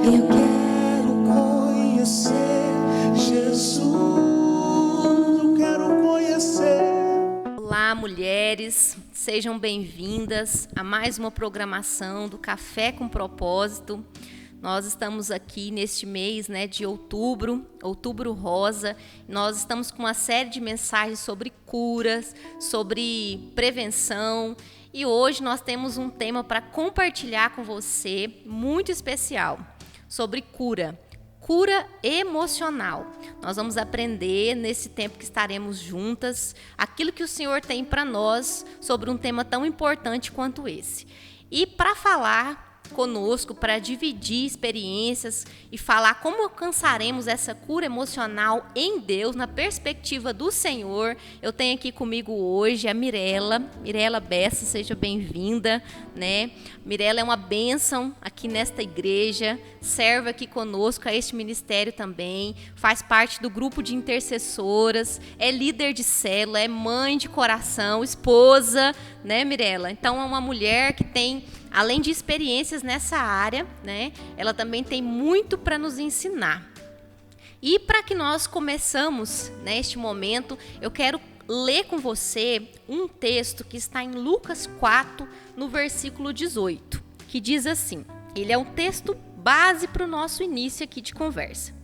Eu quero conhecer Jesus. Eu quero conhecer. Olá, mulheres, sejam bem-vindas a mais uma programação do Café com Propósito. Nós estamos aqui neste mês, de outubro rosa. Nós estamos com uma série de mensagens sobre curas, sobre prevenção. E hoje nós temos um tema para compartilhar com você muito especial, sobre cura emocional. Nós vamos aprender nesse tempo que estaremos juntas aquilo que o Senhor tem para nós sobre um tema tão importante quanto esse. E para falar conosco, para dividir experiências e falar como alcançaremos essa cura emocional em Deus, na perspectiva do Senhor, eu tenho aqui comigo hoje a Mirela Bessa, seja bem-vinda, Mirela é uma bênção aqui nesta igreja, serve aqui conosco a este ministério também, faz parte do grupo de intercessoras, é líder de célula, é mãe de coração, esposa, Mirela? Então é uma mulher que tem, além de experiências nessa área, ela também tem muito para nos ensinar. E para que nós começamos neste momento, eu quero ler com você um texto que está em Lucas 4, no versículo 18, que diz assim, ele é um texto base para o nosso início aqui de conversa.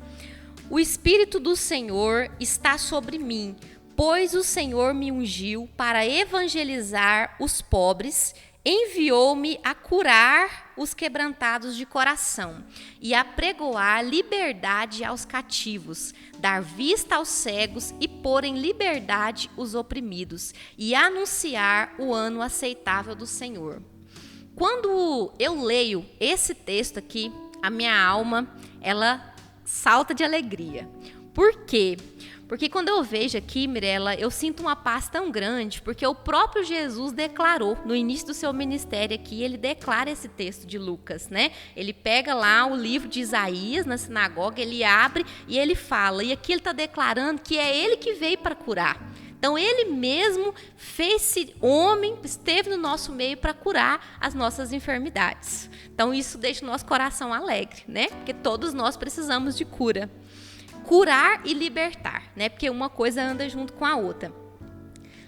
O Espírito do Senhor está sobre mim, pois o Senhor me ungiu para evangelizar os pobres, enviou-me a curar os quebrantados de coração e a pregoar liberdade aos cativos, dar vista aos cegos e pôr em liberdade os oprimidos e anunciar o ano aceitável do Senhor. Quando eu leio esse texto aqui, a minha alma, ela salta de alegria. Por quê? Porque quando eu vejo aqui, Mirela, eu sinto uma paz tão grande, porque o próprio Jesus declarou, no início do seu ministério aqui, ele declara esse texto de Lucas, Ele pega lá o livro de Isaías na sinagoga, ele abre e ele fala, e aqui ele está declarando que é ele que veio para curar. Então, ele mesmo fez-se homem, esteve no nosso meio para curar as nossas enfermidades. Então, isso deixa o nosso coração alegre, Porque todos nós precisamos de cura. Curar e libertar, Porque uma coisa anda junto com a outra.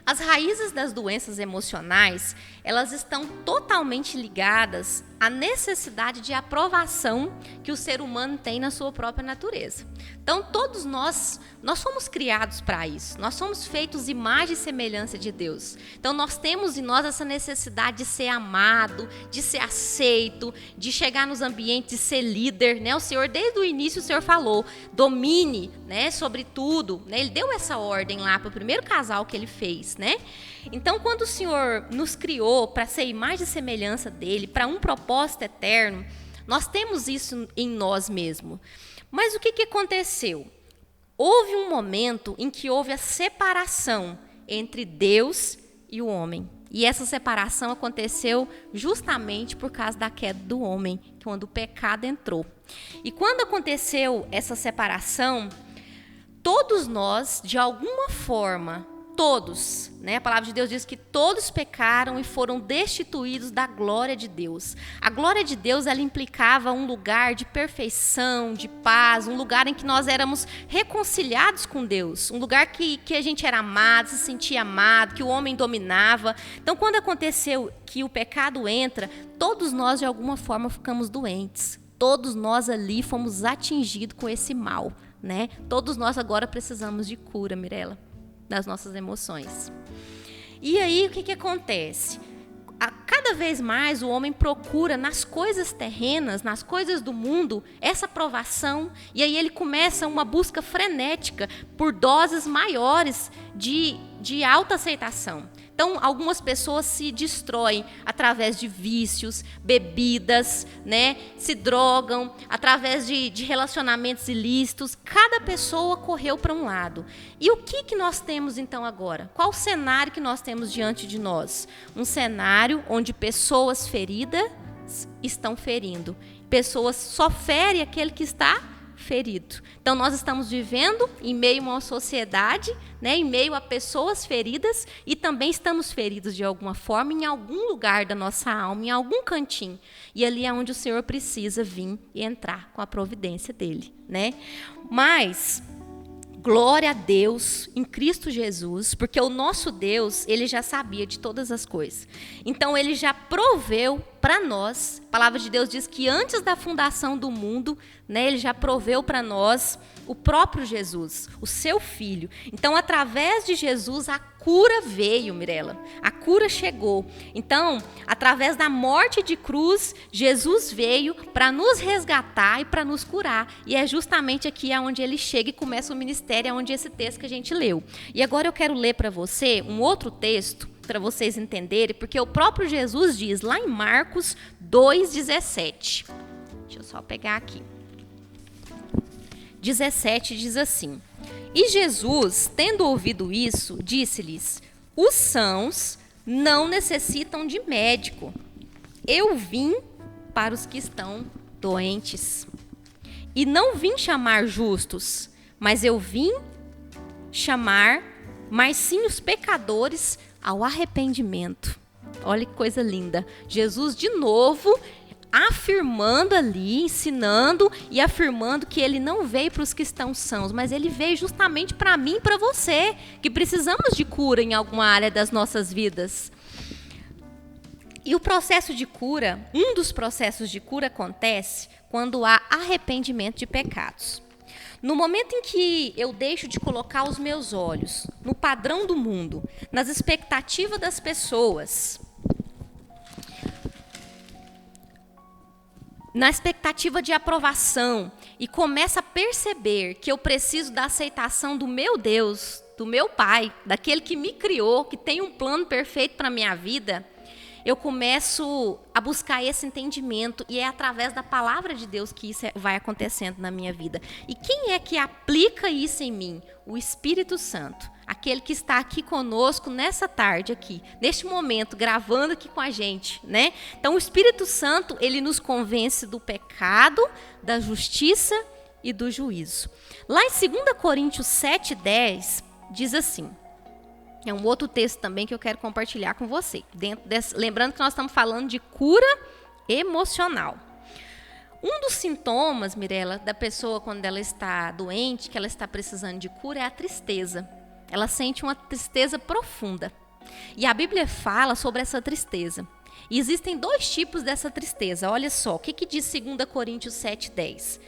As raízes das doenças emocionais, elas estão totalmente ligadas à necessidade de aprovação que o ser humano tem na sua própria natureza. Então, todos nós somos criados para isso. Nós somos feitos imagem e semelhança de Deus. Então, nós temos em nós essa necessidade de ser amado, de ser aceito, de chegar nos ambientes, de ser líder, O Senhor, desde o início, o Senhor falou, domine, sobre tudo, Ele deu essa ordem lá para o primeiro casal que Ele fez, Então, quando o Senhor nos criou para ser imagem e semelhança dEle, para um propósito eterno, nós temos isso em nós mesmos. Mas o que aconteceu? Houve um momento em que houve a separação entre Deus e o homem. E essa separação aconteceu justamente por causa da queda do homem, quando o pecado entrou. E quando aconteceu essa separação, todos nós, de alguma forma, todos, A palavra de Deus diz que todos pecaram e foram destituídos da glória de Deus. A glória de Deus, ela implicava um lugar de perfeição, de paz, um lugar em que nós éramos reconciliados com Deus, um lugar que a gente era amado, se sentia amado, que o homem dominava. Então, quando aconteceu que o pecado entra, todos nós, de alguma forma, ficamos doentes. Todos nós ali fomos atingidos com esse mal, Todos nós agora precisamos de cura, Mirela, das nossas emoções. E aí, o que acontece? Cada vez mais o homem procura nas coisas terrenas, nas coisas do mundo, essa aprovação, e aí ele começa uma busca frenética por doses maiores de autoaceitação. Então, algumas pessoas se destroem através de vícios, bebidas, se drogam, através de relacionamentos ilícitos. Cada pessoa correu para um lado. E o que nós temos então agora? Qual o cenário que nós temos diante de nós? Um cenário onde pessoas feridas estão ferindo. Pessoas só ferem aquele que está ferido. Então nós estamos vivendo em meio a uma sociedade, né, em meio a pessoas feridas, e também estamos feridos de alguma forma em algum lugar da nossa alma, em algum cantinho. E ali é onde o Senhor precisa vir e entrar com a providência dele, né? Mas glória a Deus em Cristo Jesus, porque o nosso Deus, ele já sabia de todas as coisas. Então, ele já proveu para nós, a palavra de Deus diz que antes da fundação do mundo, né, ele já proveu para nós o próprio Jesus, o seu Filho. Então, através de Jesus, a cura veio, Mirela. A cura chegou. Então, através da morte de cruz, Jesus veio para nos resgatar e para nos curar. E é justamente aqui onde ele chega e começa o ministério, é onde esse texto que a gente leu. E agora eu quero ler para você um outro texto, para vocês entenderem, porque o próprio Jesus diz lá em Marcos 2,17. Deixa eu só pegar aqui. 17 diz assim: E Jesus, tendo ouvido isso, disse-lhes: Os sãos não necessitam de médico. Eu vim para os que estão doentes. E não vim chamar justos, mas eu vim chamar, mas sim os pecadores ao arrependimento. Olha que coisa linda. Jesus, de novo, afirmando ali, ensinando e afirmando que ele não veio para os que estão sãos, mas ele veio justamente para mim e para você, que precisamos de cura em alguma área das nossas vidas. E o processo de cura, um dos processos de cura acontece quando há arrependimento de pecados. No momento em que eu deixo de colocar os meus olhos no padrão do mundo, nas expectativas das pessoas, na expectativa de aprovação, e começo a perceber que eu preciso da aceitação do meu Deus, do meu Pai, daquele que me criou, que tem um plano perfeito para a minha vida, eu começo a buscar esse entendimento, e é através da palavra de Deus que isso vai acontecendo na minha vida. E quem é que aplica isso em mim? O Espírito Santo, aquele que está aqui conosco nessa tarde aqui, neste momento, gravando aqui com a gente, né? Então o Espírito Santo, ele nos convence do pecado, da justiça e do juízo. Lá em 2 Coríntios 7,10, diz assim, é um outro texto também que eu quero compartilhar com você. Lembrando que nós estamos falando de cura emocional. Um dos sintomas, Mirela, da pessoa quando ela está doente, que ela está precisando de cura, é a tristeza. Ela sente uma tristeza profunda. E a Bíblia fala sobre essa tristeza. E existem dois tipos dessa tristeza. Olha só, o que diz 2 Coríntios 7,10?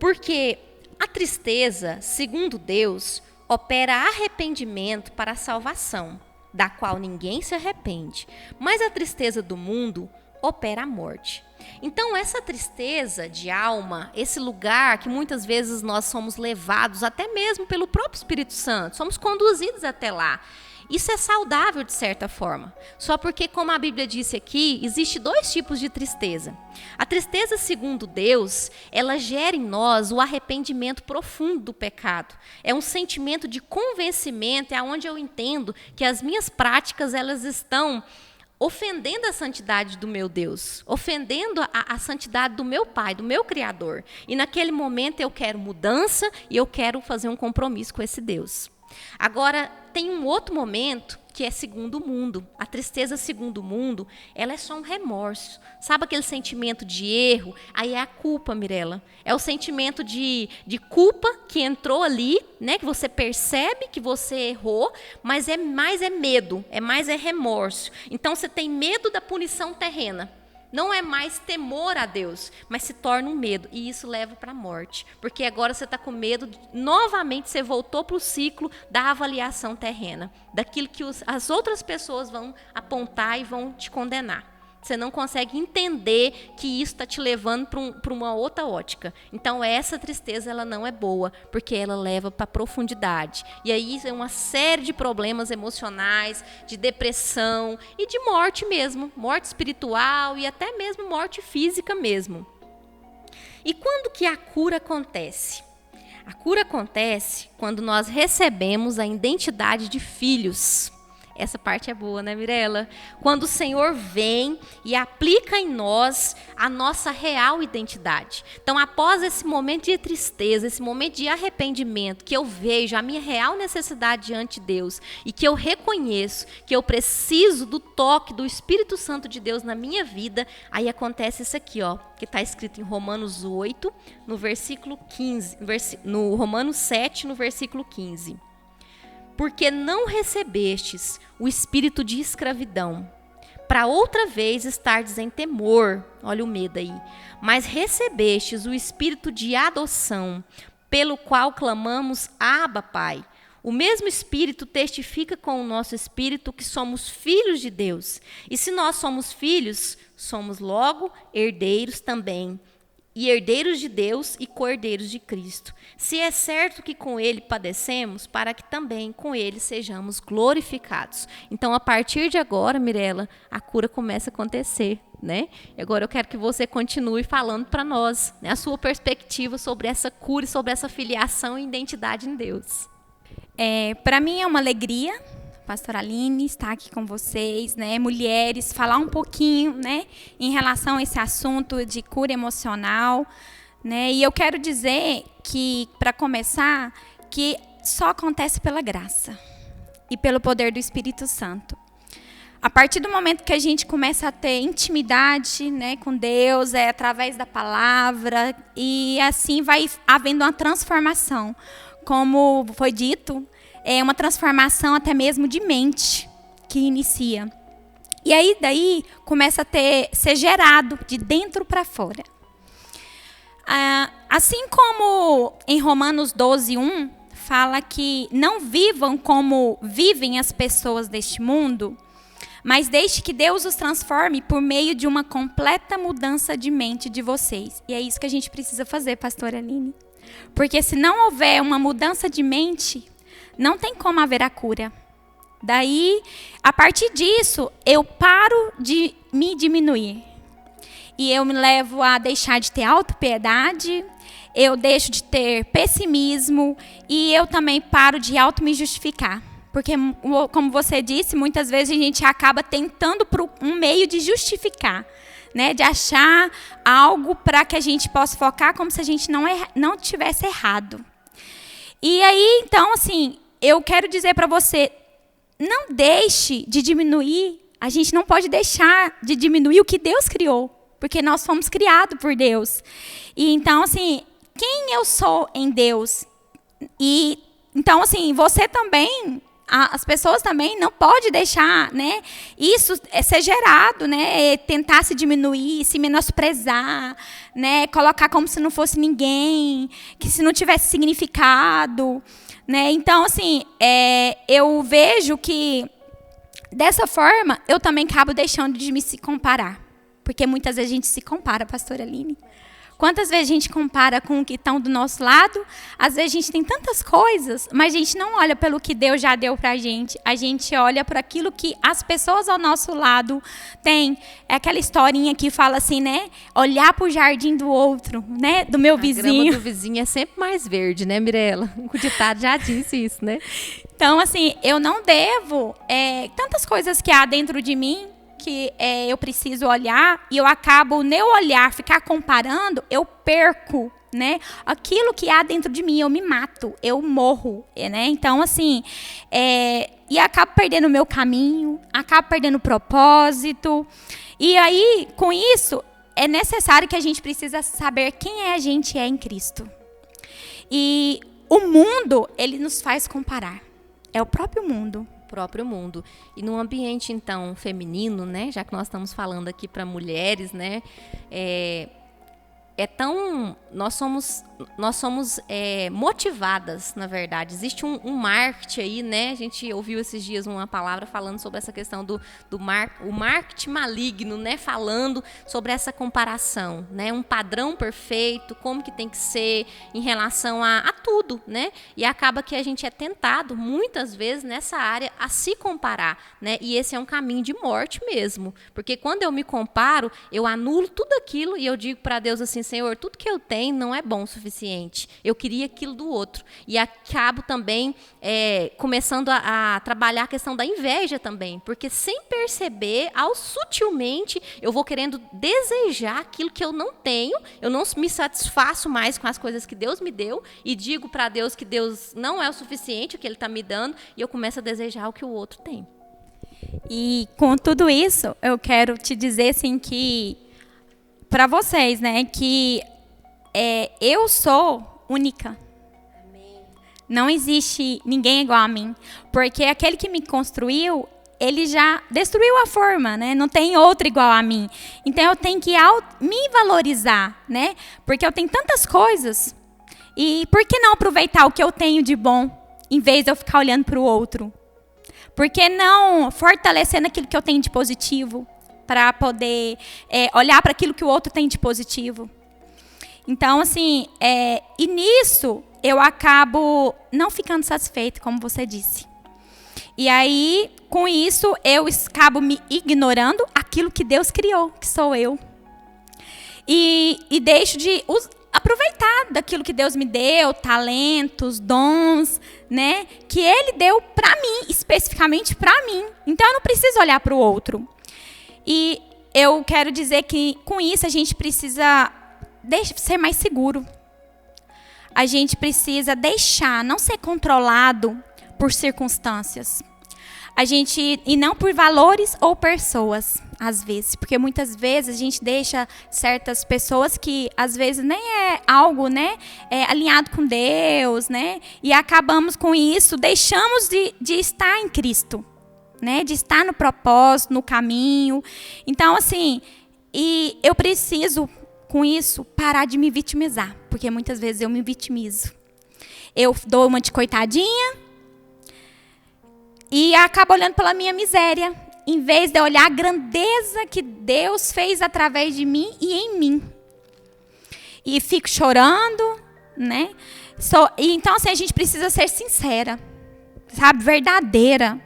Porque a tristeza, segundo Deus, opera arrependimento para a salvação, da qual ninguém se arrepende. Mas a tristeza do mundo opera a morte. Então, essa tristeza de alma, esse lugar que muitas vezes nós somos levados, até mesmo pelo próprio Espírito Santo, somos conduzidos até lá. Isso é saudável de certa forma. Só porque, como a Bíblia disse aqui, existe dois tipos de tristeza. A tristeza, segundo Deus, ela gera em nós o arrependimento profundo do pecado. É um sentimento de convencimento, é onde eu entendo que as minhas práticas, elas estão ofendendo a santidade do meu Deus, ofendendo a santidade do meu Pai, do meu Criador. E naquele momento eu quero mudança e eu quero fazer um compromisso com esse Deus. Agora, tem um outro momento que é segundo o mundo. A tristeza segundo o mundo, ela é só um remorso. Sabe aquele sentimento de erro? Aí é a culpa, Mirela. É o sentimento de culpa que entrou ali, né? Que você percebe que você errou, mas é mais medo, é remorso. Então você tem medo da punição terrena. Não é mais temor a Deus, mas se torna um medo. E isso leva para a morte. Porque agora você está com medo, novamente você voltou para o ciclo da avaliação terrena. Daquilo que as outras pessoas vão apontar e vão te condenar. Você não consegue entender que isso está te levando para uma outra ótica. Então, essa tristeza ela não é boa, porque ela leva para a profundidade. E aí é uma série de problemas emocionais, de depressão e de morte mesmo. Morte espiritual e até mesmo morte física mesmo. E quando que a cura acontece? A cura acontece quando nós recebemos a identidade de filhos. Essa parte é boa, né, Mirela? Quando o Senhor vem e aplica em nós a nossa real identidade. Então, após esse momento de tristeza, esse momento de arrependimento, que eu vejo a minha real necessidade diante de Deus e que eu reconheço que eu preciso do toque do Espírito Santo de Deus na minha vida, aí acontece isso aqui, ó, que está escrito em Romanos 8, no versículo 15, no Romanos 7, no versículo 15. Porque não recebestes o espírito de escravidão, para outra vez estardes em temor, olha o medo aí, mas recebestes o espírito de adoção, pelo qual clamamos, Abba, Pai. O mesmo Espírito testifica com o nosso espírito que somos filhos de Deus. E se nós somos filhos, somos logo herdeiros também. E herdeiros de Deus e co-herdeiros de Cristo. Se é certo que com Ele padecemos, para que também com Ele sejamos glorificados. Então, a partir de agora, Mirela, a cura começa a acontecer, né? E agora eu quero que você continue falando para nós, né, a sua perspectiva sobre essa cura e sobre essa filiação e identidade em Deus. Para mim é uma alegria, Pastora Aline, estar aqui com vocês, né, mulheres, falar um pouquinho, né, em relação a esse assunto de cura emocional, né, e eu quero dizer que, para começar, que só acontece pela graça e pelo poder do Espírito Santo. A partir do momento que a gente começa a ter intimidade, né, com Deus, através da palavra, e assim vai havendo uma transformação. Como foi dito, é uma transformação até mesmo de mente que inicia. E aí daí começa a ser gerado de dentro para fora. Assim como em Romanos 12:1 fala que não vivam como vivem as pessoas deste mundo, mas deixe que Deus os transforme por meio de uma completa mudança de mente de vocês. E é isso que a gente precisa fazer, pastora Aline. Porque se não houver uma mudança de mente, não tem como haver a cura. Daí, a partir disso, eu paro de me diminuir. E eu me levo a deixar de ter autopiedade, eu deixo de ter pessimismo e eu também paro de me justificar. Porque, como você disse, muitas vezes a gente acaba tentando por um meio de justificar. Né, de achar algo para que a gente possa focar como se a gente não tivesse errado. E aí, então, assim, eu quero dizer para você, não deixe de diminuir, a gente não pode deixar de diminuir o que Deus criou, porque nós fomos criados por Deus. E então, assim, quem eu sou em Deus? E então, assim, você também... As pessoas também não podem deixar, né, isso ser gerado, né, tentar se diminuir, se menosprezar, né, colocar como se não fosse ninguém, que se não tivesse significado, né. Então, assim, eu vejo que dessa forma eu também acabo deixando de me se comparar, porque muitas vezes a gente se compara, pastora Aline. Quantas vezes a gente compara com o que estão do nosso lado? Às vezes a gente tem tantas coisas, mas a gente não olha pelo que Deus já deu para a gente olha para aquilo que as pessoas ao nosso lado têm. É aquela historinha que fala assim, né? Olhar para o jardim do outro, né? Do meu vizinho. A grama do vizinho é sempre mais verde, né, Mirela? O ditado já disse isso, né? Então, assim, eu não devo tantas coisas que há dentro de mim, que eu preciso olhar, e eu acabo, no olhar, ficar comparando, eu perco, né, aquilo que há dentro de mim, eu me mato, eu morro, né? Então, assim, e acabo perdendo o meu caminho, acabo perdendo o propósito, e aí, com isso, é necessário que a gente precisa saber quem a gente é em Cristo. E o mundo, ele nos faz comparar, é o próprio mundo. E num ambiente, então, feminino, né? Já que nós estamos falando aqui para mulheres, né? Nós somos motivadas, na verdade. Existe um marketing aí, né? A gente ouviu esses dias uma palavra falando sobre essa questão o marketing maligno, né? Falando sobre essa comparação, né? Um padrão perfeito, como que tem que ser em relação a tudo, né? E acaba que a gente é tentado, muitas vezes, nessa área, a se comparar, né? E esse é um caminho de morte mesmo. Porque quando eu me comparo, eu anulo tudo aquilo e eu digo para Deus assim, Senhor, tudo que eu tenho não é bom o suficiente. Eu queria aquilo do outro. E acabo também começando a trabalhar a questão da inveja também. Porque sem perceber, sutilmente, eu vou querendo desejar aquilo que eu não tenho. Eu não me satisfaço mais com as coisas que Deus me deu. E digo para Deus que Deus não é o suficiente, o que Ele está me dando. E eu começo a desejar o que o outro tem. E com tudo isso, eu quero te dizer assim que, para vocês, né, que eu sou única. Amém. Não existe ninguém igual a mim. Porque aquele que me construiu, ele já destruiu a forma, né? Não tem outro igual a mim. Então eu tenho que me valorizar, né? Porque eu tenho tantas coisas. E por que não aproveitar o que eu tenho de bom, em vez de eu ficar olhando para o outro? Por que não fortalecendo aquilo que eu tenho de positivo, para poder olhar para aquilo que o outro tem de positivo? Então, assim, e nisso eu acabo não ficando satisfeita, como você disse. E aí, com isso, eu acabo me ignorando aquilo que Deus criou, que sou eu. E deixo de aproveitar daquilo que Deus me deu, talentos, dons, né? Que Ele deu para mim, especificamente para mim. Então, eu não preciso olhar para o outro. E eu quero dizer que, com isso, a gente precisa ser mais seguro. A gente precisa não ser controlado por circunstâncias. E não por valores ou pessoas, às vezes. Porque muitas vezes a gente deixa certas pessoas que, às vezes, nem é algo, né, alinhado com Deus, né? E acabamos com isso, deixamos de estar em Cristo, né? De estar no propósito, no caminho. Então, assim, e eu preciso, com isso, parar de me vitimizar. Porque muitas vezes eu me vitimizo. Eu dou uma de coitadinha. E acabo olhando pela minha miséria, em vez de olhar a grandeza que Deus fez através de mim e em mim. E fico chorando, né? Então, assim, a gente precisa ser sincera, sabe? Verdadeira.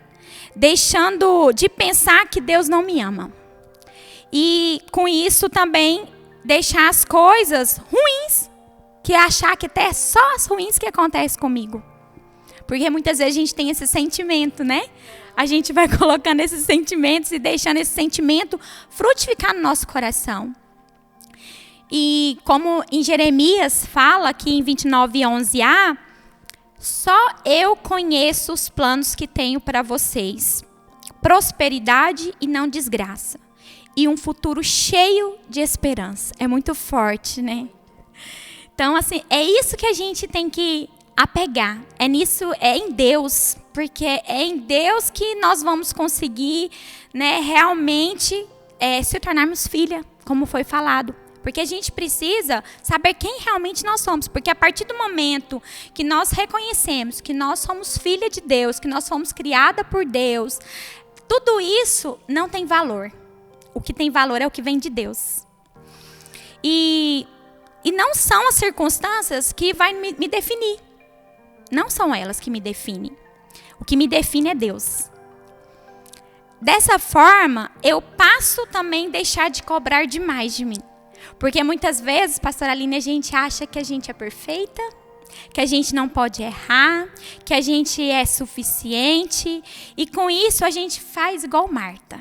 Deixando de pensar que Deus não me ama. E, com isso, também deixar as coisas ruins, que achar que até é só as ruins que acontecem comigo. Porque muitas vezes a gente tem esse sentimento, né? A gente vai colocando esses sentimentos e deixando esse sentimento frutificar no nosso coração. E como em Jeremias fala aqui em 29:11a, só eu conheço os planos que tenho para vocês. Prosperidade e não desgraça. E um futuro cheio de esperança. É muito forte, né? Então, assim, é isso que a gente tem que apegar. É em Deus, porque é em Deus que nós vamos conseguir, né, realmente se tornarmos filha, como foi falado. Porque a gente precisa saber quem realmente nós somos. Porque a partir do momento que nós reconhecemos que nós somos filha de Deus, que nós fomos criada por Deus, tudo isso não tem valor. O que tem valor é o que vem de Deus. E não são as circunstâncias que vai me definir. Não são elas que me definem. O que me define é Deus. Dessa forma, eu passo também a deixar de cobrar demais de mim. Porque muitas vezes, pastora Aline, a gente acha que a gente é perfeita, que a gente não pode errar, que a gente é suficiente. E com isso, a gente faz igual Marta.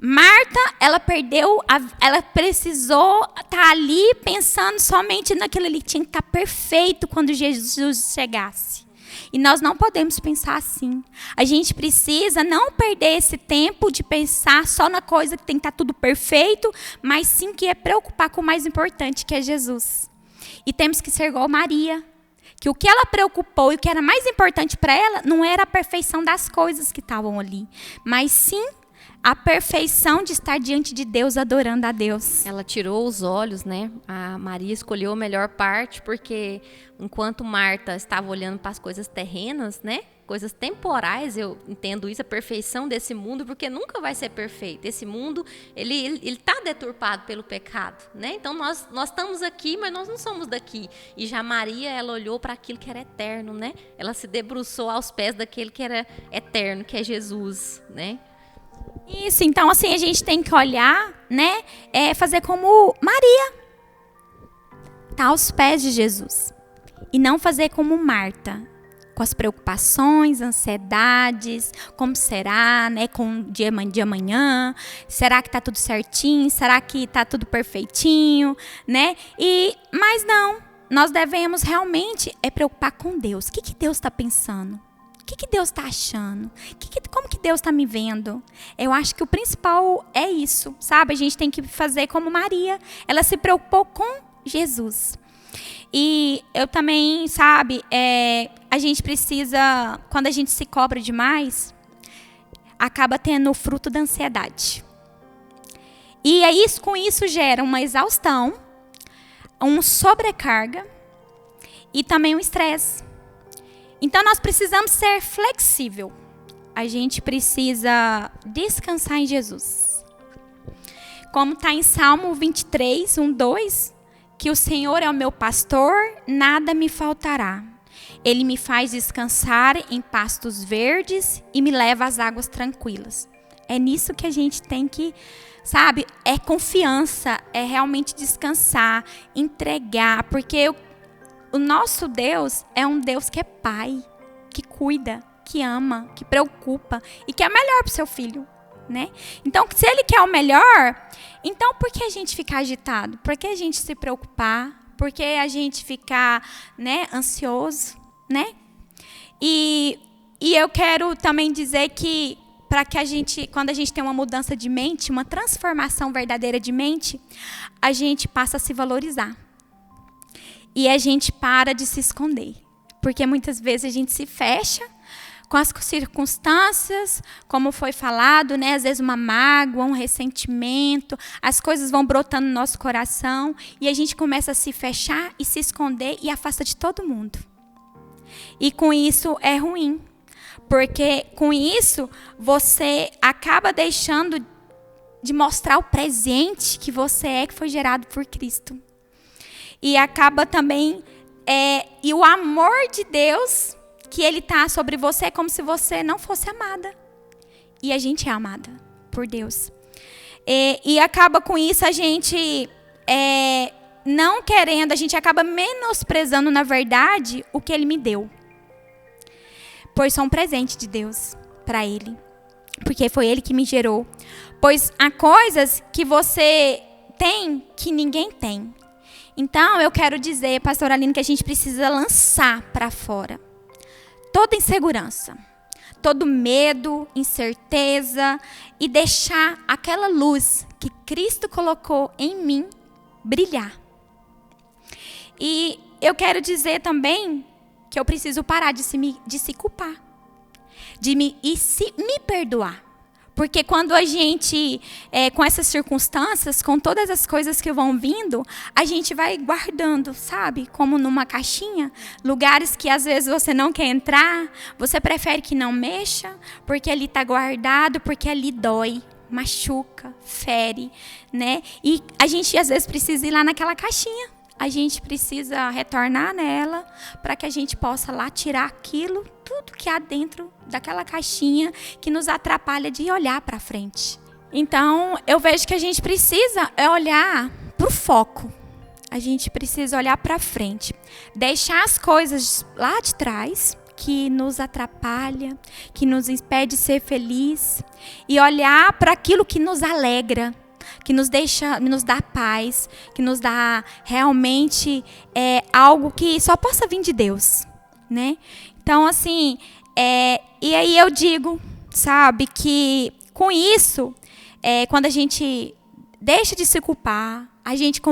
Marta, ela precisou estar ali pensando somente naquilo ali. Tinha que estar perfeito quando Jesus chegasse. E nós não podemos pensar assim. A gente precisa não perder esse tempo de pensar só na coisa que tem que estar tudo perfeito, mas sim que é preocupar com o mais importante, que é Jesus. E temos que ser igual Maria. Que o que ela preocupou e o que era mais importante para ela não era a perfeição das coisas que estavam ali, mas sim a perfeição de estar diante de Deus, adorando a Deus. Ela tirou os olhos, né? A Maria escolheu a melhor parte, porque enquanto Marta estava olhando para as coisas terrenas, né? Coisas temporais, eu entendo isso, a perfeição desse mundo, porque nunca vai ser perfeito. Esse mundo, ele está deturpado pelo pecado, né? Então, nós estamos aqui, mas nós não somos daqui. E já Maria, ela olhou para aquilo que era eterno, né? Ela se debruçou aos pés daquele que era eterno, que é Jesus, né? Isso, então assim, a gente tem que olhar, né, fazer como Maria, sentar aos pés de Jesus. E não fazer como Marta, com as preocupações, ansiedades, como será, né, com o dia de amanhã, será que está tudo certinho, será que está tudo perfeitinho, né? Mas não, nós devemos realmente preocupar com Deus. O que Deus está pensando? O que Deus está achando? Como que Deus está me vendo? Eu acho que o principal é isso, sabe? A gente tem que fazer como Maria. Ela se preocupou com Jesus. E eu também, sabe, a gente precisa, quando a gente se cobra demais, acaba tendo o fruto da ansiedade. E com isso gera uma exaustão, uma sobrecarga e também um estresse. Então nós precisamos ser flexível. A gente precisa descansar em Jesus. Como está em Salmo 23, 1-2, que o Senhor é o meu pastor, nada me faltará. Ele me faz descansar em pastos verdes e me leva às águas tranquilas. É nisso que a gente tem que, sabe, é confiança, é realmente descansar, entregar, porque o nosso Deus é um Deus que é pai, que cuida, que ama, que preocupa e que é melhor para o seu filho. Né? Então, se ele quer o melhor, então por que a gente ficar agitado? Por que a gente se preocupar? Por que a gente ficar, né, ansioso? Né? E eu quero também dizer que para que quando a gente tem uma mudança de mente, uma transformação verdadeira de mente, a gente passa a se valorizar. E a gente para de se esconder. Porque muitas vezes a gente se fecha com as circunstâncias, como foi falado, né? Às vezes uma mágoa, um ressentimento, as coisas vão brotando no nosso coração e a gente começa a se fechar e se esconder e afasta de todo mundo. E com isso é ruim, porque com isso você acaba deixando de mostrar o presente que você é, que foi gerado por Cristo. E acaba também, e o amor de Deus que Ele está sobre você é como se você não fosse amada. E a gente é amada por Deus. E acaba com isso a gente não querendo, a gente acaba menosprezando, na verdade, o que Ele me deu. Pois sou um presente de Deus para Ele. Porque foi Ele que me gerou. Pois há coisas que você tem que ninguém tem. Então, eu quero dizer, pastora Aline, que a gente precisa lançar para fora toda insegurança, todo medo, incerteza e deixar aquela luz que Cristo colocou em mim brilhar. E eu quero dizer também que eu preciso parar de se culpar, de me perdoar. Porque quando a gente, com essas circunstâncias, com todas as coisas que vão vindo, a gente vai guardando, sabe? Como numa caixinha. Lugares que às vezes você não quer entrar, você prefere que não mexa, porque ali está guardado, porque ali dói, machuca, fere, né? E a gente às vezes precisa ir lá naquela caixinha. A gente precisa retornar nela para que a gente possa lá tirar aquilo, tudo que há dentro daquela caixinha que nos atrapalha de olhar para frente. Então, eu vejo que a gente precisa olhar para o foco. A gente precisa olhar para frente. Deixar as coisas lá de trás que nos atrapalha, que nos impede de ser feliz. E olhar para aquilo que nos alegra, que nos dá paz, que nos dá realmente algo que só possa vir de Deus, né? Então, assim, e aí eu digo, sabe, que com isso, quando a gente deixa de se culpar, a gente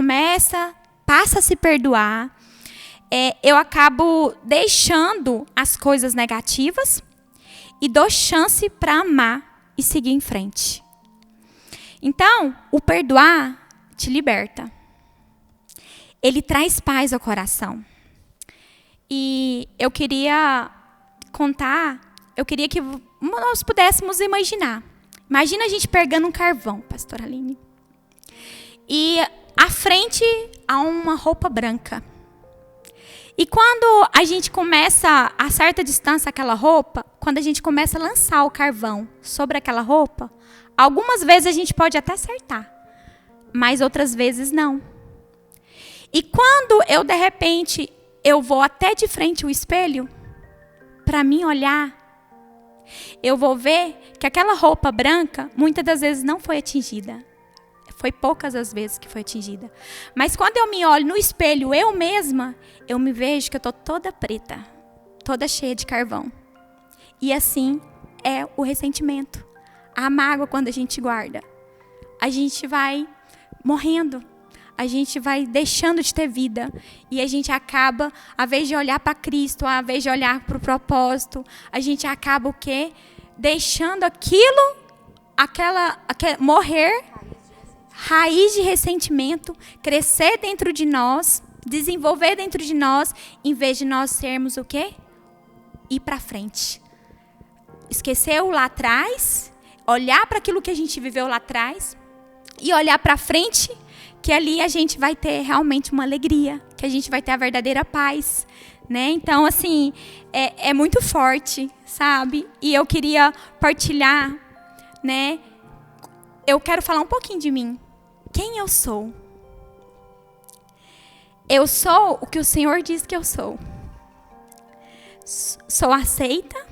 passa a se perdoar, eu acabo deixando as coisas negativas e dou chance para amar e seguir em frente. Então, o perdoar te liberta. Ele traz paz ao coração. E eu queria que nós pudéssemos imaginar. Imagina a gente pegando um carvão, pastora Aline. E à frente há uma roupa branca. E quando a gente começa, a certa distância, aquela roupa, quando a gente começa a lançar o carvão sobre aquela roupa, algumas vezes a gente pode até acertar, mas outras vezes não. E quando eu de repente, eu vou até de frente ao espelho, para mim olhar, eu vou ver que aquela roupa branca, muitas das vezes não foi atingida. Foi poucas as vezes que foi atingida. Mas quando eu me olho no espelho, eu mesma, eu me vejo que eu estou toda preta, toda cheia de carvão. E assim é o ressentimento. A mágoa, quando a gente guarda, a gente vai morrendo. A gente vai deixando de ter vida. E a gente acaba, ao invés de olhar para Cristo, ao invés de olhar para o propósito, a gente acaba o quê? Deixando aquilo, morrer, raiz de ressentimento, crescer dentro de nós, desenvolver dentro de nós, em vez de nós sermos o quê? Ir para frente. Esquecer o lá atrás, olhar para aquilo que a gente viveu lá atrás e olhar para frente, que ali a gente vai ter realmente uma alegria, que a gente vai ter a verdadeira paz, né? Então, assim, é muito forte, sabe? E eu queria partilhar, né? Eu quero falar um pouquinho de mim. Quem eu sou? Eu sou o que o Senhor diz que eu sou. Sou aceita,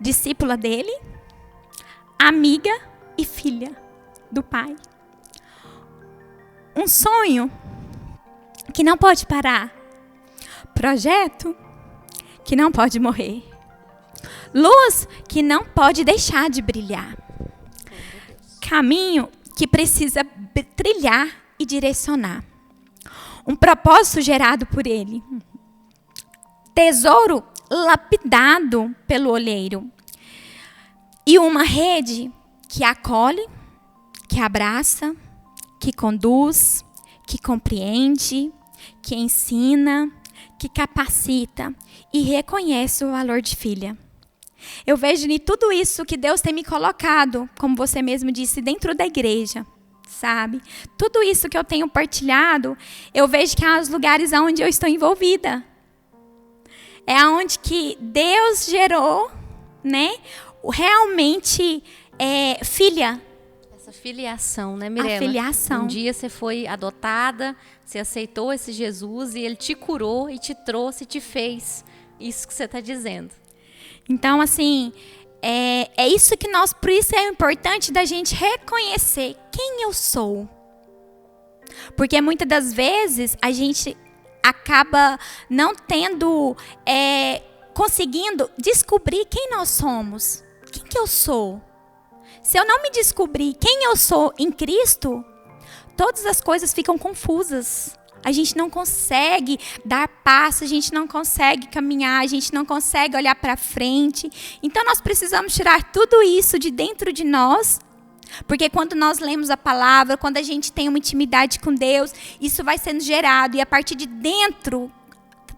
discípula dele, amiga e filha do Pai. Um sonho que não pode parar. Projeto que não pode morrer. Luz que não pode deixar de brilhar. Caminho que precisa trilhar e direcionar. Um propósito gerado por ele. Tesouro lapidado pelo olheiro. E uma rede que acolhe, que abraça, que conduz, que compreende, que ensina, que capacita e reconhece o valor de filha. Eu vejo em tudo isso que Deus tem me colocado, como você mesmo disse, dentro da igreja, sabe? Tudo isso que eu tenho partilhado, eu vejo que há os lugares onde eu estou envolvida. É onde que Deus gerou, né? Realmente filha. Filiação, né, Mirela? A filiação. Um dia você foi adotada, você aceitou esse Jesus e ele te curou e te trouxe, te fez isso que você está dizendo. Então, assim, é isso que por isso é importante da gente reconhecer quem eu sou. Porque muitas das vezes a gente acaba não tendo, conseguindo descobrir quem nós somos. Quem que eu sou? Se eu não me descobrir quem eu sou em Cristo, todas as coisas ficam confusas. A gente não consegue dar passo, a gente não consegue caminhar, a gente não consegue olhar para frente. Então nós precisamos tirar tudo isso de dentro de nós, porque quando nós lemos a palavra, quando a gente tem uma intimidade com Deus, isso vai sendo gerado e a partir de dentro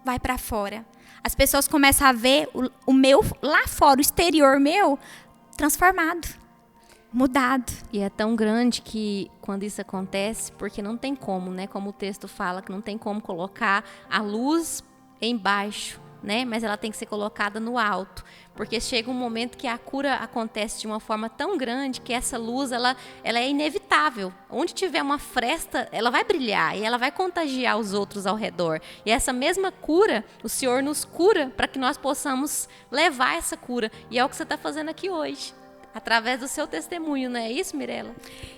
vai para fora. As pessoas começam a ver o meu lá fora, o exterior meu, transformado. Mudado. E é tão grande que quando isso acontece, porque não tem como, né? Como o texto fala, que não tem como colocar a luz embaixo, né? Mas ela tem que ser colocada no alto. Porque chega um momento que a cura acontece de uma forma tão grande que essa luz, ela é inevitável. Onde tiver uma fresta, ela vai brilhar e ela vai contagiar os outros ao redor. E essa mesma cura, o Senhor nos cura para que nós possamos levar essa cura. E é o que você está fazendo aqui hoje. Através do seu testemunho, não é isso, Mirela?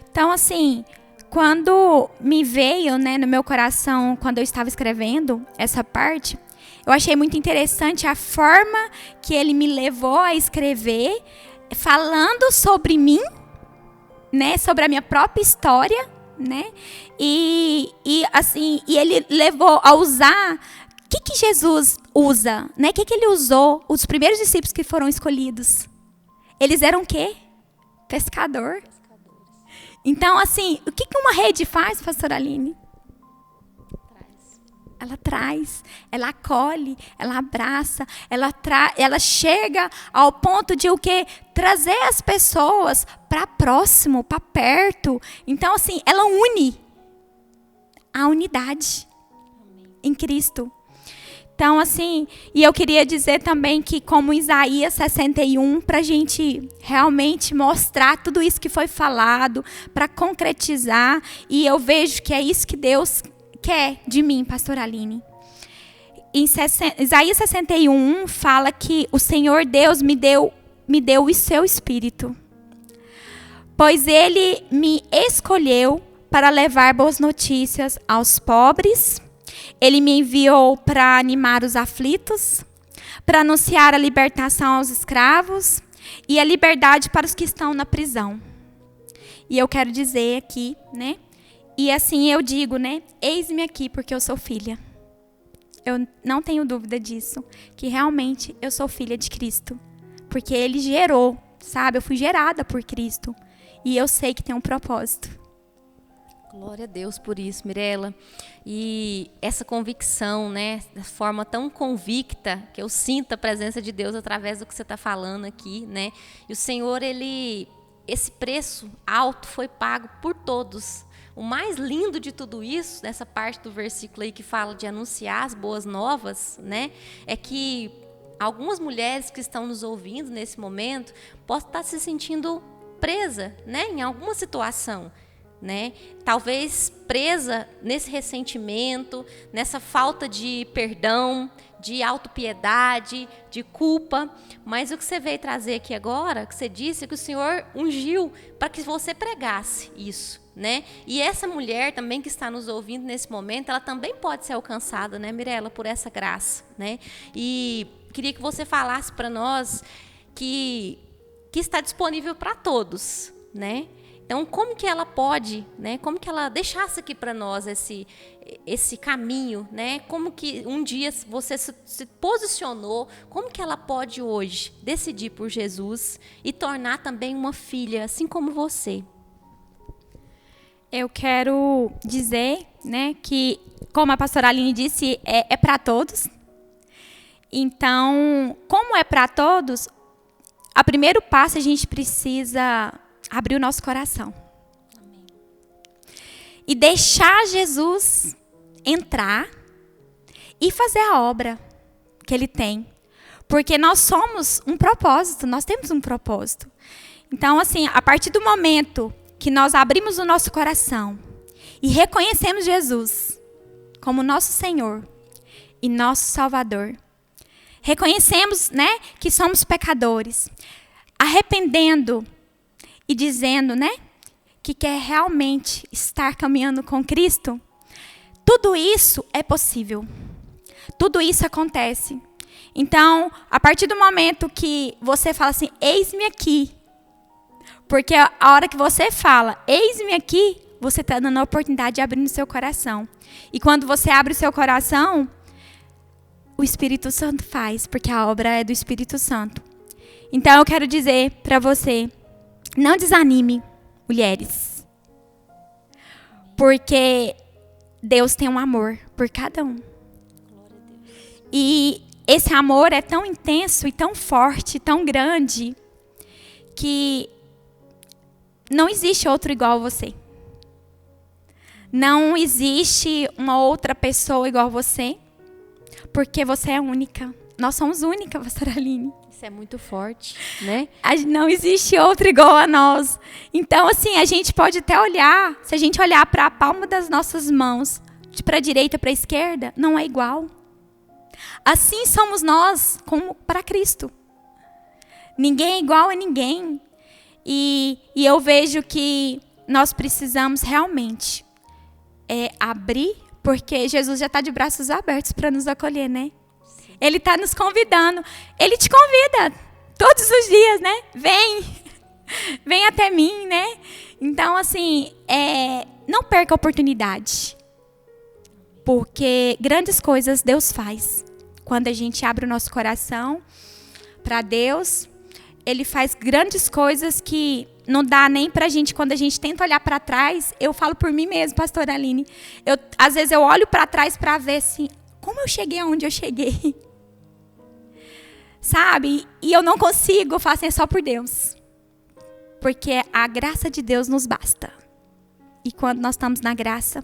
Então, assim, quando me veio, né, no meu coração, quando eu estava escrevendo essa parte, eu achei muito interessante a forma que ele me levou a escrever, falando sobre mim, né, sobre a minha própria história, né, e ele levou a usar. O que Jesus usa, né? O que ele usou? Os primeiros discípulos que foram escolhidos. Eles eram o quê? Pescador. Então, assim, o que uma rede faz, pastora Aline? Ela traz, ela acolhe, ela abraça, ela chega ao ponto de o quê? Trazer as pessoas para próximo, para perto. Então, assim, ela une a unidade em Cristo. Então, assim, e eu queria dizer também que, como Isaías 61, para a gente realmente mostrar tudo isso que foi falado, para concretizar, e eu vejo que é isso que Deus quer de mim, pastora Aline? Isaías 61 fala que o Senhor Deus me deu o seu espírito, pois ele me escolheu para levar boas notícias aos pobres. Ele me enviou para animar os aflitos, para anunciar a libertação aos escravos e a liberdade para os que estão na prisão. E eu quero dizer aqui, né? E assim eu digo, né? Eis-me aqui, porque eu sou filha. Eu não tenho dúvida disso, que realmente eu sou filha de Cristo. Porque Ele gerou, sabe? Eu fui gerada por Cristo. E eu sei que tem um propósito. Glória a Deus por isso, Mirela. E essa convicção, né? Da forma tão convicta que eu sinto a presença de Deus através do que você está falando aqui, né? E o Senhor, esse preço alto foi pago por todos. O mais lindo de tudo isso, nessa parte do versículo aí que fala de anunciar as boas novas, né, é que algumas mulheres que estão nos ouvindo nesse momento possam estar se sentindo presa, né, em alguma situação, né? Talvez presa nesse ressentimento, nessa falta de perdão, de autopiedade, de culpa. Mas o que você veio trazer aqui agora, que você disse, é que o Senhor ungiu para que você pregasse isso, né? E essa mulher também que está nos ouvindo nesse momento, ela também pode ser alcançada, né, Mirela, por essa graça, né? E queria que você falasse para nós que está disponível para todos, né? Então, como que ela pode, né? Como que ela deixasse aqui para nós esse caminho, né? Como que um dia você se posicionou, como que ela pode hoje decidir por Jesus e tornar também uma filha, assim como você? Eu quero dizer, né, que, como a pastora Aline disse, é para todos. Então, como é para todos, o primeiro passo a gente precisa abrir o nosso coração. Amém. E deixar Jesus entrar e fazer a obra que Ele tem. Porque nós somos um propósito, nós temos um propósito. Então, assim, a partir do momento que nós abrimos o nosso coração e reconhecemos Jesus como nosso Senhor e nosso Salvador, reconhecemos, né, que somos pecadores, arrependendo e dizendo, né, que quer realmente estar caminhando com Cristo, tudo isso é possível. Tudo isso acontece. Então, a partir do momento que você fala assim, eis-me aqui, porque a hora que você fala, eis-me aqui, você está dando a oportunidade de abrir no seu coração. E quando você abre o seu coração, o Espírito Santo faz, porque a obra é do Espírito Santo. Então, eu quero dizer para você, não desanime, mulheres. Porque Deus tem um amor por cada um. E esse amor é tão intenso e tão forte, tão grande, que não existe outro igual a você. Não existe uma outra pessoa igual a você, porque você é única. Nós somos únicas, pastora Aline. Isso é muito forte, né? Não existe outro igual a nós. Então, assim, a gente pode até olhar, se a gente olhar para a palma das nossas mãos, para a direita, para a esquerda, não é igual. Assim somos nós, como para Cristo. Ninguém é igual a ninguém. E eu vejo que nós precisamos realmente abrir, porque Jesus já está de braços abertos para nos acolher, né? Ele está nos convidando. Ele te convida todos os dias, né? Vem até mim, né? Então, assim, não perca a oportunidade. Porque grandes coisas Deus faz. Quando a gente abre o nosso coração para Deus, Ele faz grandes coisas que não dá nem pra gente, quando a gente tenta olhar para trás. Eu falo por mim mesma, pastora Aline. Às vezes eu olho para trás para ver assim, como eu cheguei aonde eu cheguei. Sabe? E eu não consigo, eu faço só por Deus. Porque a graça de Deus nos basta. E quando nós estamos na graça,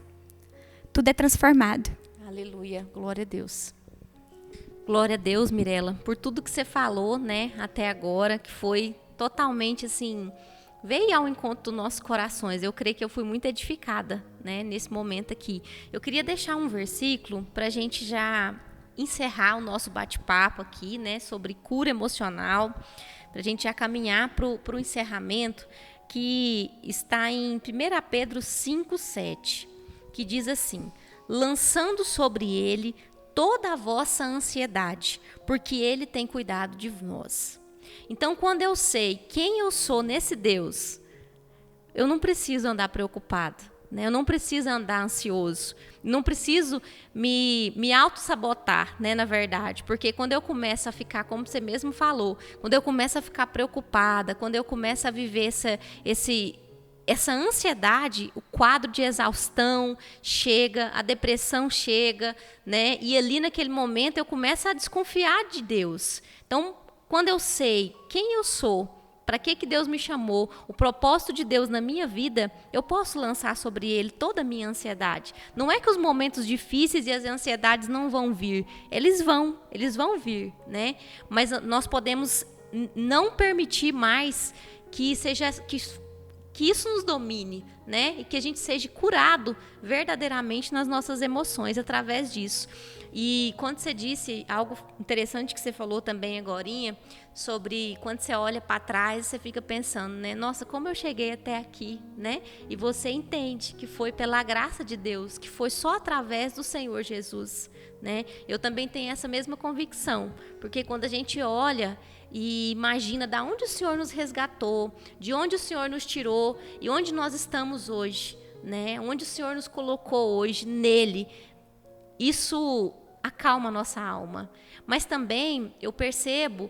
tudo é transformado. Aleluia, glória a Deus. Glória a Deus, Mirela, por tudo que você falou, né, até agora, que foi totalmente, assim, veio ao encontro dos nossos corações. Eu creio que eu fui muito edificada, né, nesse momento aqui. Eu queria deixar um versículo para a gente já encerrar o nosso bate-papo aqui, né, sobre cura emocional, para a gente já caminhar para o encerramento, que está em 1 Pedro 5,7, que diz assim: lançando sobre ele toda a vossa ansiedade, porque ele tem cuidado de nós. Então, quando eu sei quem eu sou nesse Deus, eu não preciso andar preocupado, né? Eu não preciso andar ansioso, não preciso me auto-sabotar, né, na verdade, porque quando eu começo a ficar, como você mesmo falou, quando eu começo a ficar preocupada, quando eu começo a viver essa ansiedade, o quadro de exaustão chega, a depressão chega, né? E ali naquele momento eu começo a desconfiar de Deus. Então, quando eu sei quem eu sou, para que Deus me chamou, o propósito de Deus na minha vida, eu posso lançar sobre Ele toda a minha ansiedade. Não é que os momentos difíceis e as ansiedades não vão vir. Eles vão vir, né? Mas nós podemos não permitir mais que isso nos domine, né? E que a gente seja curado verdadeiramente nas nossas emoções através disso. E quando você disse algo interessante que você falou também agorinha, sobre quando você olha para trás, você fica pensando, né? Nossa, como eu cheguei até aqui, né? E você entende que foi pela graça de Deus, que foi só através do Senhor Jesus, né? Eu também tenho essa mesma convicção, porque quando a gente olha e imagina de onde o Senhor nos resgatou, de onde o Senhor nos tirou e onde nós estamos hoje, né? Onde o Senhor nos colocou hoje, nele, isso acalma a nossa alma. Mas também eu percebo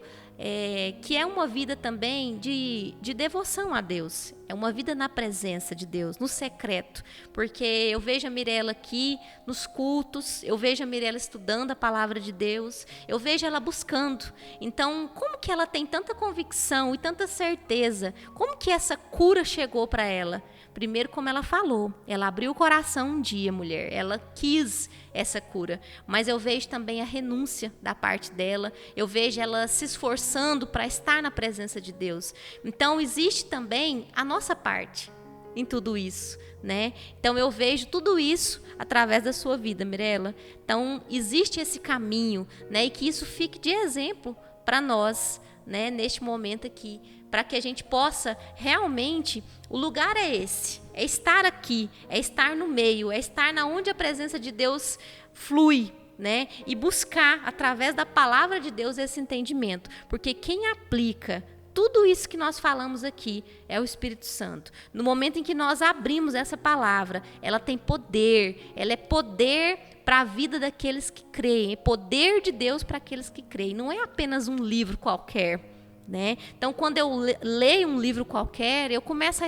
que é uma vida também de devoção a Deus. É uma vida na presença de Deus, no secreto. Porque eu vejo a Mirela aqui nos cultos, eu vejo a Mirela estudando a palavra de Deus, eu vejo ela buscando. Então, como que ela tem tanta convicção e tanta certeza? Como que essa cura chegou para ela? Primeiro, como ela falou, ela abriu o coração um dia, mulher, ela quis essa cura, mas eu vejo também a renúncia da parte dela, eu vejo ela se esforçando para estar na presença de Deus. Então, existe também a nossa parte em tudo isso, né? Então, eu vejo tudo isso através da sua vida, Mirela. Então, existe esse caminho, né? E que isso fique de exemplo para nós, né? Neste momento aqui, para que a gente possa realmente, o lugar é esse, é estar aqui, é estar no meio, é estar na onde a presença de Deus flui, né? E buscar, através da palavra de Deus, esse entendimento. Porque quem aplica tudo isso que nós falamos aqui é o Espírito Santo. No momento em que nós abrimos essa palavra, ela tem poder, ela é poder para a vida daqueles que creem, é poder de Deus para aqueles que creem. Não é apenas um livro qualquer, né? Então, quando eu leio um livro qualquer, eu começo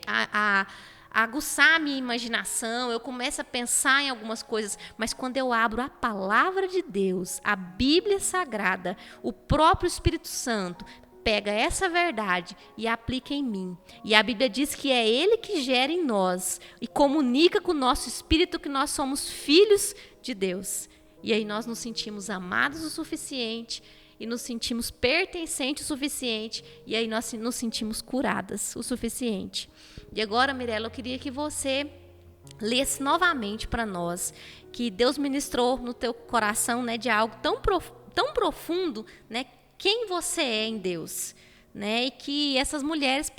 a aguçar a minha imaginação, eu começo a pensar em algumas coisas, mas quando eu abro a palavra de Deus, a Bíblia Sagrada, o próprio Espírito Santo pega essa verdade e aplica em mim. E a Bíblia diz que é Ele que gera em nós e comunica com o nosso espírito que nós somos filhos de Deus. E aí nós nos sentimos amados o suficiente e nos sentimos pertencentes o suficiente, e aí nós nos sentimos curadas o suficiente. E agora, Mirela, eu queria que você lesse novamente para nós, que Deus ministrou no teu coração, né, de algo tão profundo, né, quem você é em Deus, né, e que essas mulheres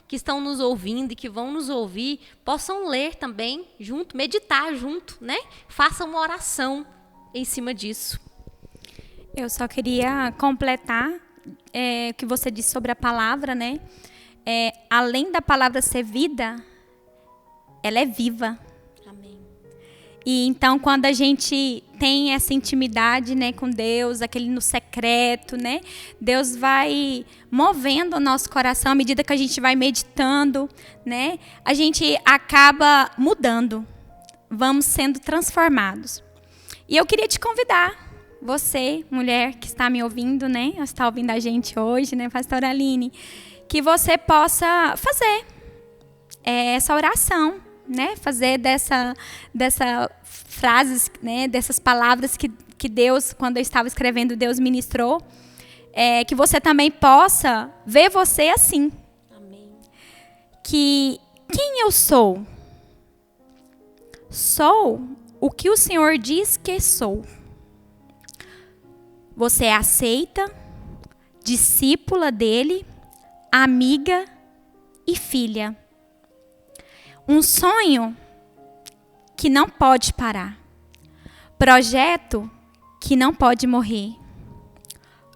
que estão nos ouvindo e que vão nos ouvir, possam ler também junto, meditar junto, né, façam uma oração em cima disso. Eu só queria completar o que você disse sobre a palavra, né? Além da palavra ser vida, ela é viva. Amém. E então, quando a gente tem essa intimidade, né, com Deus, aquele no secreto, né? Deus vai movendo o nosso coração à medida que a gente vai meditando, né? A gente acaba mudando, vamos sendo transformados. E eu queria te convidar, você, mulher que está me ouvindo, né? Está ouvindo a gente hoje, né, Pastora Aline, que você possa fazer essa oração, né? Fazer dessa frases, né? Dessas palavras que Deus, quando eu estava escrevendo, Deus ministrou, que você também possa ver você assim. Amém. que quem eu sou? Sou o que o Senhor diz que sou. Você é aceita, discípula dele, amiga e filha. Um sonho que não pode parar. Projeto que não pode morrer.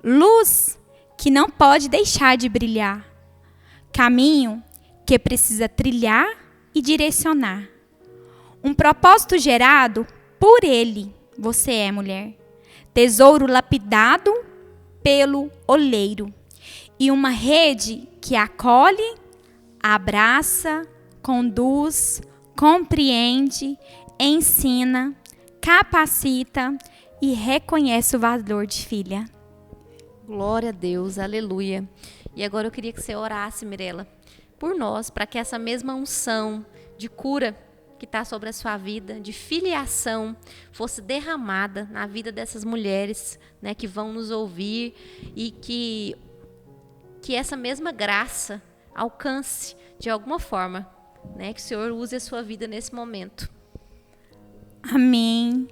Luz que não pode deixar de brilhar. Caminho que precisa trilhar e direcionar. Um propósito gerado por ele, você é, mulher. Tesouro lapidado pelo oleiro. E uma rede que acolhe, abraça, conduz, compreende, ensina, capacita e reconhece o valor de filha. Glória a Deus, aleluia. E agora eu queria que você orasse, Mirela, por nós, para que essa mesma unção de cura que está sobre a sua vida, de filiação, fosse derramada na vida dessas mulheres, né, que vão nos ouvir, e que essa mesma graça alcance de alguma forma, né, que o Senhor use a sua vida nesse momento. Amém.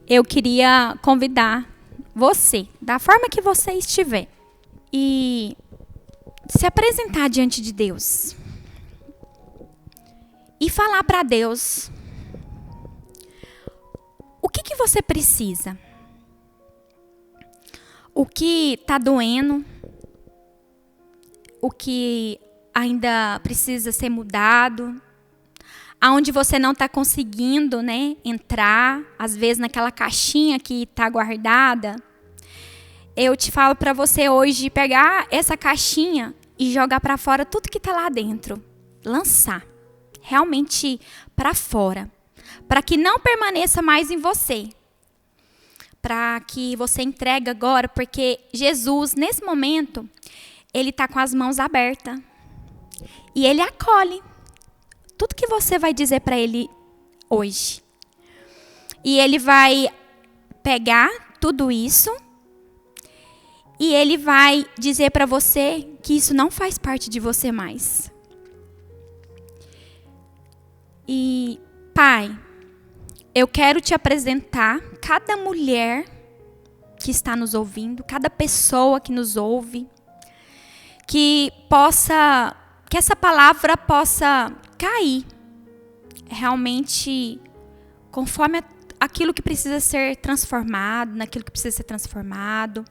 Eu queria convidar você, da forma que você estiver, e se apresentar diante de Deus. E falar para Deus o que você precisa. O que está doendo. O que ainda precisa ser mudado. Aonde você não está conseguindo, né, entrar. Às vezes naquela caixinha que está guardada. Eu te falo para você hoje pegar essa caixinha e jogar para fora tudo que está lá dentro. Lançar. Realmente para fora, para que não permaneça mais em você, para que você entregue agora, porque Jesus, nesse momento, Ele está com as mãos abertas, e Ele acolhe tudo que você vai dizer para Ele hoje, e Ele vai pegar tudo isso, e Ele vai dizer para você que isso não faz parte de você mais. E, Pai, eu quero te apresentar cada mulher que está nos ouvindo, cada pessoa que nos ouve, que essa palavra possa cair realmente conforme aquilo que precisa ser transformado, naquilo que precisa ser transformado.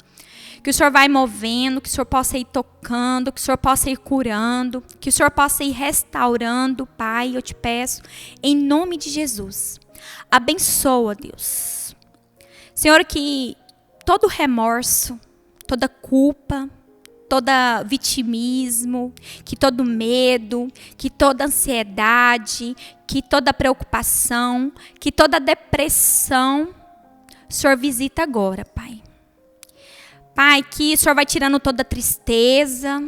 Que o Senhor vai movendo, que o Senhor possa ir tocando, que o Senhor possa ir curando, que o Senhor possa ir restaurando, Pai, eu te peço, em nome de Jesus. Abençoa, Deus. Senhor, que todo remorso, toda culpa, todo vitimismo, que todo medo, que toda ansiedade, que toda preocupação, que toda depressão, o Senhor visita agora, Pai. Pai, que o Senhor vai tirando toda tristeza,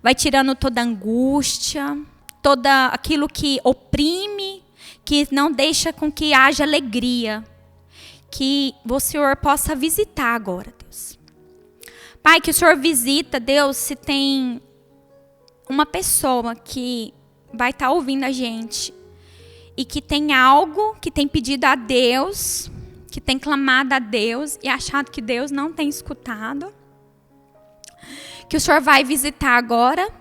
vai tirando toda angústia, todo aquilo que oprime, que não deixa com que haja alegria. Que o Senhor possa visitar agora, Deus. Pai, que o Senhor visita, Deus, se tem uma pessoa que vai estar ouvindo a gente e que tem algo que tem pedido a Deus, que tem clamado a Deus e achado que Deus não tem escutado, que o Senhor vai visitar agora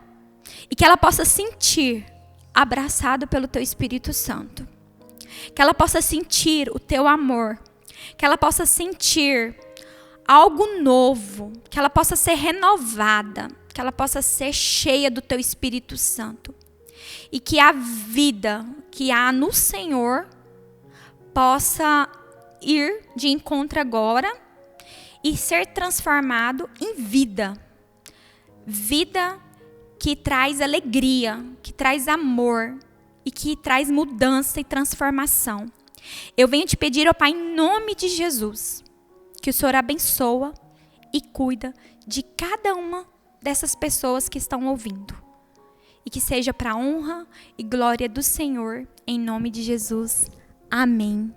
e que ela possa sentir abraçada pelo Teu Espírito Santo, que ela possa sentir o Teu amor, que ela possa sentir algo novo, que ela possa ser renovada, que ela possa ser cheia do Teu Espírito Santo e que a vida que há no Senhor possa ir de encontro agora e ser transformado em vida. Vida que traz alegria, que traz amor e que traz mudança e transformação. Eu venho te pedir, ó Pai, em nome de Jesus, que o Senhor abençoa e cuida de cada uma dessas pessoas que estão ouvindo. E que seja para a honra e glória do Senhor, em nome de Jesus. Amém.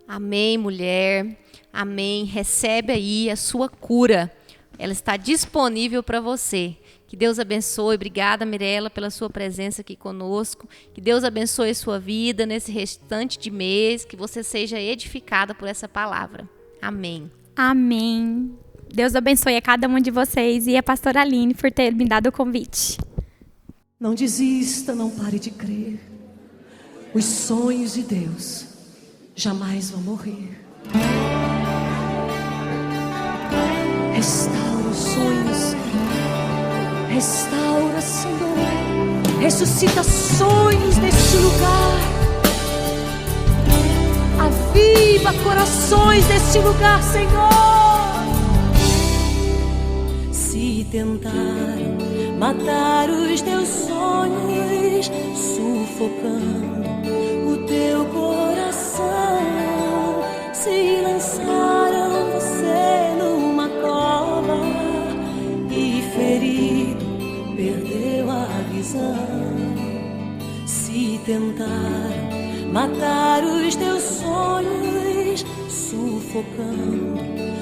Amém, mulher. Amém. Recebe aí a sua cura. Ela está disponível para você. Que Que Deus abençoe. Obrigada, Mirela, pela sua presença aqui conosco. Que Deus abençoe a sua vida nesse restante de mês. Que você seja edificada por essa palavra. Amém. Amém. Deus abençoe a cada um de vocês e a pastora Aline por ter me dado o convite. Não desista, não pare de crer. Os sonhos de Deus jamais vão morrer. Restaura os sonhos. Restaura, Senhor. Ressuscita sonhos neste lugar. Aviva corações neste lugar, Senhor. Se tentar matar os teus sonhos, sufocando o teu coração, se lançaram você numa cova e ferido perdeu a visão. Se tentar matar os teus sonhos, sufocando